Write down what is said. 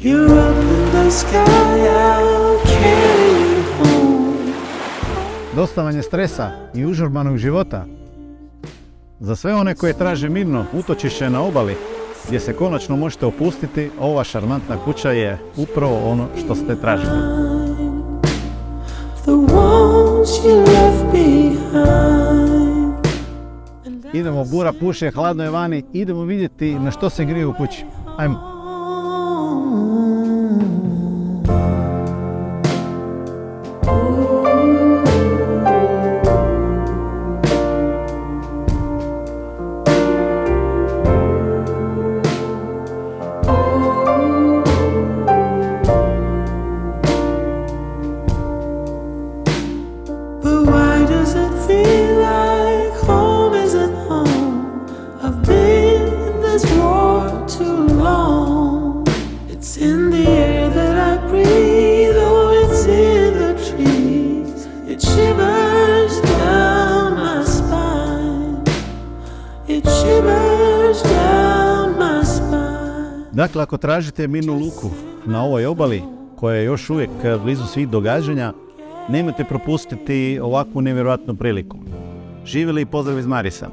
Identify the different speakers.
Speaker 1: You're up in the sky, I'll carry you home.
Speaker 2: Dosta vam je stresa i užurbanog života. Za sve one koje traže mirno utočište na obali, gdje se konačno možete opustiti, ova šarmantna kuća je upravo ono što ste tražili.
Speaker 1: The ones you left behind.
Speaker 2: Idemo, bura puše, hladno je vani, idemo vidjeti na što se grije u kući. Ajmo.
Speaker 1: But why does it feel like home isn't home? I've been in this war too long. It's in the air that I breathe, oh, it's in the trees. It shivers down my spine. It shivers down my spine.
Speaker 2: Dakle, ako tražite mirnu luku na ovoj obali, koja je još uvijek blizu svih događanja, nemojte propustiti ovakvu nevjerojatnu priliku. Živjeli i pozdrav iz Marisa.